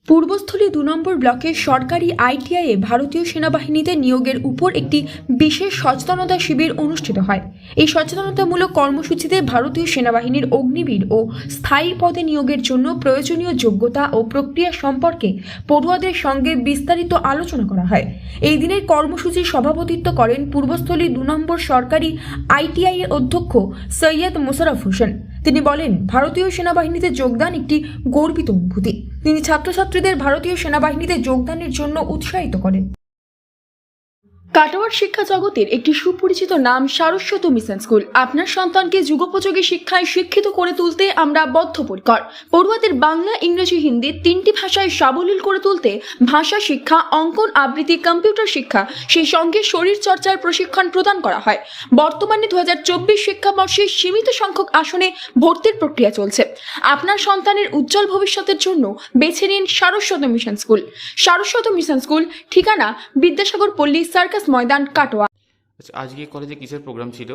পূর্বস্থলী ২ নম্বর ব্লকের সরকারি আইটিআইয়ে ভারতীয় সেনাবাহিনীতে নিয়োগের উপর একটি বিশেষ সচেতনতা শিবির অনুষ্ঠিত হয়। এই সচেতনতামূলক কর্মসূচিতে ভারতীয় সেনাবাহিনীর অগ্নিবীর ও স্থায়ী পদে নিয়োগের জন্য প্রয়োজনীয় যোগ্যতা ও প্রক্রিয়া সম্পর্কে পড়ুয়াদের সঙ্গে বিস্তারিত আলোচনা করা হয়। এই দিনের কর্মসূচির সভাপতিত্ব করেন পূর্বস্থলী ২ নম্বর সরকারি আইটিআইয়ের অধ্যক্ষ সৈয়দ মোশাররফ হোসেন। তিনি বলেন, ভারতীয় সেনাবাহিনীতে যোগদান একটি গর্বিত অনুভূতি। তিনি ছাত্রছাত্রীদের ভারতীয় সেনাবাহিনীতে যোগদানের জন্য উৎসাহিত করেন। কাটোয়ার শিক্ষা জগতের একটি সুপরিচিত নাম সারস্বত মিশন স্কুল। আপনার সন্তানকে যুগোপযোগী শিক্ষায় শিক্ষিত করে তুলতে আমরা বদ্ধপরিকর। পড়ুয়াদের বাংলা, ইংরেজি, হিন্দি ৩টি ভাষায় সাবলীল করে তুলতে ভাষা শিক্ষা, অঙ্কন, আবৃত্তি, কম্পিউটার শিক্ষা, সেই সঙ্গে শরীর চর্চার প্রশিক্ষণ প্রদান করা হয়। বর্তমানে ২০২৪ শিক্ষাবর্ষে সীমিত সংখ্যক আসনে ভর্তির প্রক্রিয়া চলছে। আপনার সন্তানের উজ্জ্বল ভবিষ্যতের জন্য বেছে নিন Saraswat mission school. Saraswat mission school, ঠিকানা বিদ্যাসাগর পল্লী, সার্কাস ময়দান, কাটোয়া। আচ্ছা, আজকে কলেজে কিসের প্রোগ্রাম ছিল?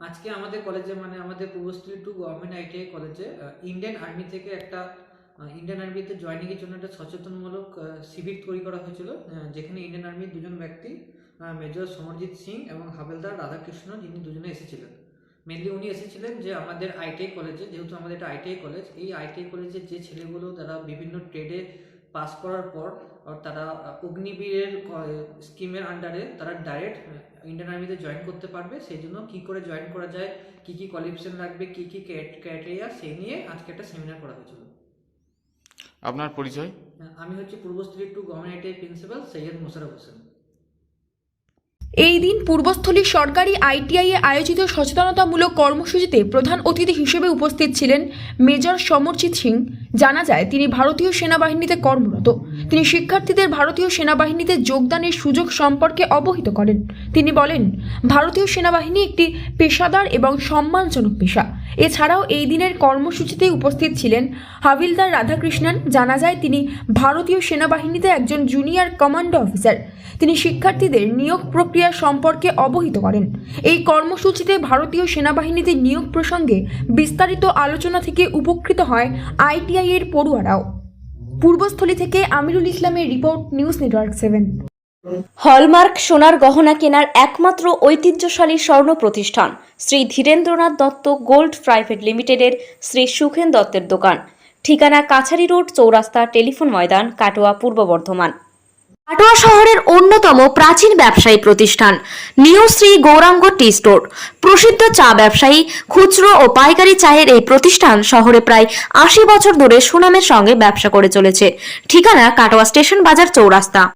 আজকে আমাদের কলেজে আমাদের পূর্বস্থলী টু গভর্নমেন্ট আইটিআই কলেজে ইন্ডিয়ান আর্মি থেকে ইন্ডিয়ান আর্মিতে জয়েনিংয়ের জন্য একটা সচেতনমূলক শিবির তৈরি করা হয়েছিল, যেখানে ইন্ডিয়ান আর্মির দুজন ব্যক্তি, মেজর সমরজিৎ সিং এবং হাবেলদার রাধাকৃষ্ণ, যিনি দুজনে এসেছিলেন। মেনলি উনি এসেছিলেন যে আমাদের আইটিআই কলেজে, যেহেতু আমাদের এটা আইটিআই কলেজ, এই আইটিআই কলেজে যে ছেলেগুলো তারা বিভিন্ন ট্রেডে পাস করার পর তারা অগ্নিবীরের স্কিমের আন্ডারে তারা ডাইরেক্ট ইন্ডিয়ান আর্মিতে জয়েন করতে পারবে, সেই জন্য কী করে জয়েন করা যায়, কী কী কোয়ালিফিকেশন লাগবে, কী কী ক্রাইটেরিয়া, সেই নিয়ে আজকে একটা সেমিনার করা হয়েছিল। আপনার পরিচয়? আমি হচ্ছে Purbasthali two government ITI principal Syed Mosharraf Hossain. এই দিন পূর্বস্থলী সরকারি আইটিআইয়ে আয়োজিত সচেতনতামূলক কর্মসূচিতে প্রধান অতিথি হিসেবে উপস্থিত ছিলেন মেজর সমরজিৎ সিং। জানা যায়, তিনি ভারতীয় সেনাবাহিনীতে কর্মরত। তিনি শিক্ষার্থীদের ভারতীয় সেনাবাহিনীতে যোগদানের সুযোগ সম্পর্কে অবহিত করেন। তিনি বলেন, ভারতীয় সেনাবাহিনী একটি পেশাদার এবং সম্মানজনক পেশা। এছাড়াও এই দিনের কর্মসূচিতে উপস্থিত ছিলেন হাবিলদার রাধাকৃষ্ণন। জানা যায়, তিনি ভারতীয় সেনাবাহিনীতে একজন জুনিয়র কমান্ডো অফিসার। তিনি শিক্ষার্থীদের নিয়োগ প্রক্রিয়া সম্পর্কে অবহিত করেন। এই কর্মসূচিতে ভারতীয় সেনাবাহিনীতে নিয়োগ প্রসঙ্গে বিস্তারিত আলোচনা থেকে উপকৃত হয় আইটিআই এর পড়ুয়ারাও। পূর্বস্থলী থেকে আমিরুল ইসলামের রিপোর্ট, নিউজ নেটওয়ার্ক 7। হলমার্ক সোনার গহনা কেনার একমাত্র ঐতিহ্যশালী স্বর্ণ প্রতিষ্ঠান শ্রী ধীরেন্দ্রনাথ দত্ত গোল্ড প্রাইভেট লিমিটেডের শ্রী সুখেন দত্তের দোকান। ঠিকানা কাছারি রোড, চৌরাস্তা, টেলিফোন ময়দান, কাটোয়া, পূর্ব বর্ধমান। কাটোয়া শহরের অন্যতম প্রাচীন ব্যবসায়ী প্রতিষ্ঠান new Shri Gauranga tea store. প্রসিদ্ধ চা ব্যবসায়ী, খুচরো ও পাইকারি চায়ের এই প্রতিষ্ঠান শহরে প্রায় ৮০ বছর ধরে সুনামের সঙ্গে ব্যবসা করে চলেছে। ঠিকানা কাটোয়া স্টেশন বাজার, চৌরাস্তা।